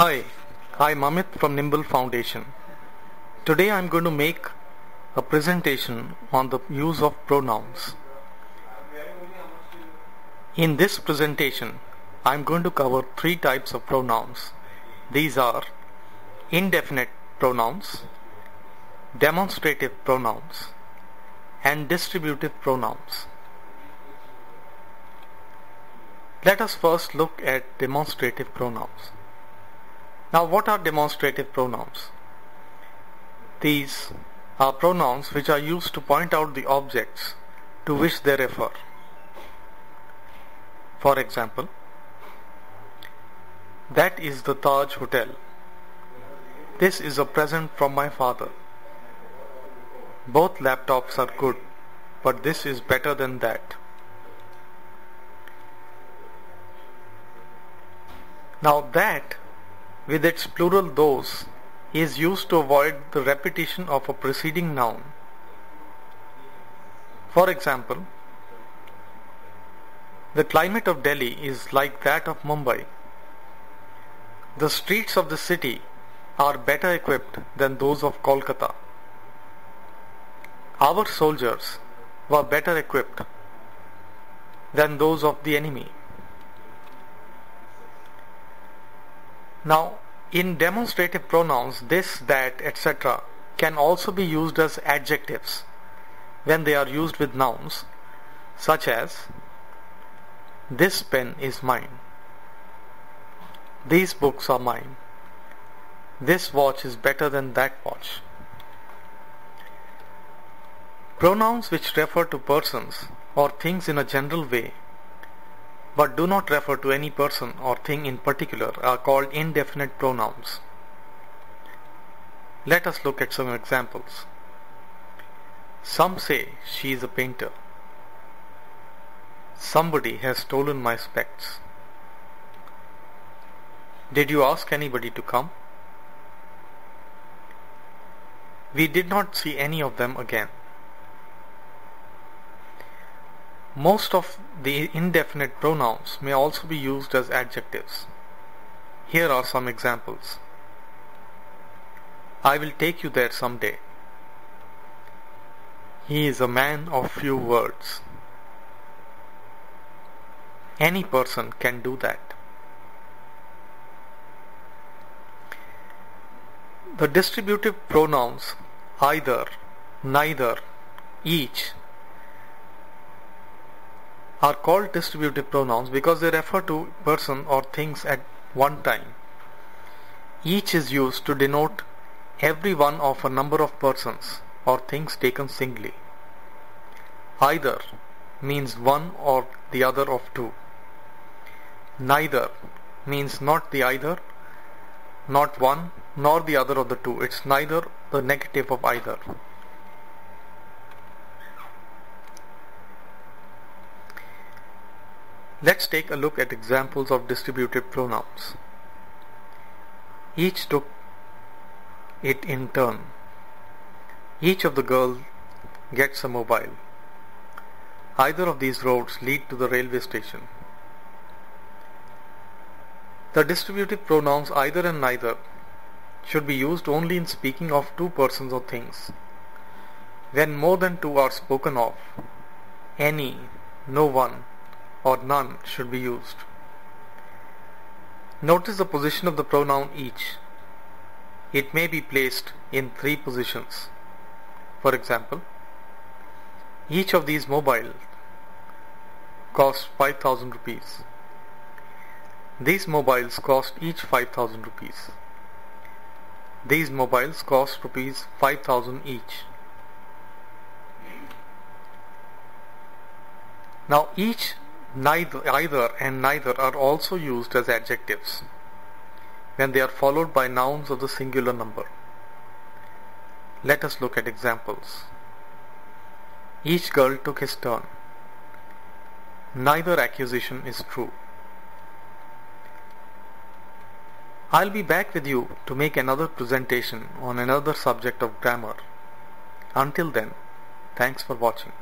Hi, I'm Amit from Nimble Foundation. Today I'm going to make a presentation on the use of pronouns. In this presentation, I'm going to cover three types of pronouns. These are indefinite pronouns, demonstrative pronouns, and distributive pronouns. Let us first look at demonstrative pronouns. Now, what are demonstrative pronouns? These are pronouns which are used to point out the objects to which they refer. For example, that is the Taj Hotel. This is a present from my father. Both laptops are good, but this is better than that. Now that, with its plural those, is used to avoid the repetition of a preceding noun. For example, the climate of Delhi is like that of Mumbai. The streets of the city are better equipped than those of Kolkata. Our soldiers were better equipped than those of the enemy. Now, in demonstrative pronouns, this, that, etc. can also be used as adjectives when they are used with nouns, such as this pen is mine, these books are mine, this watch is better than that watch. Pronouns which refer to persons or things in a general way but do not refer to any person or thing in particular are called indefinite pronouns. Let us look at some examples. Some say she is a painter. Somebody has stolen my specs. Did you ask anybody to come? We did not see any of them again. Most of the indefinite pronouns may also be used as adjectives. Here are some examples. I will take you there someday. He is a man of few words. Any person can do that. The distributive pronouns either, neither, each are called distributive pronouns because they refer to person or things at one time. Each is used to denote every one of a number of persons or things taken singly. Either means one or the other of two. Neither means not the either, not one, nor the other of the two. It's neither, the negative of either. Let's take a look at examples of distributive pronouns. Each took it in turn. Each of the girls gets a mobile. Either of these roads lead to the railway station. The distributive pronouns either and neither should be used only in speaking of two persons or things. When more than two are spoken of, any, no one, or none should be used. Notice the position of the pronoun each. It may be placed in three positions. For example, each of these mobiles cost 5,000 rupees. These mobiles cost each 5,000 rupees. These mobiles cost rupees 5,000 each. Now each, neither, either and neither are also used as adjectives when they are followed by nouns of the singular number. Let us look at examples. Each girl took his turn. Neither accusation is true. I'll be back with you to make another presentation on another subject of grammar. Until then, thanks for watching.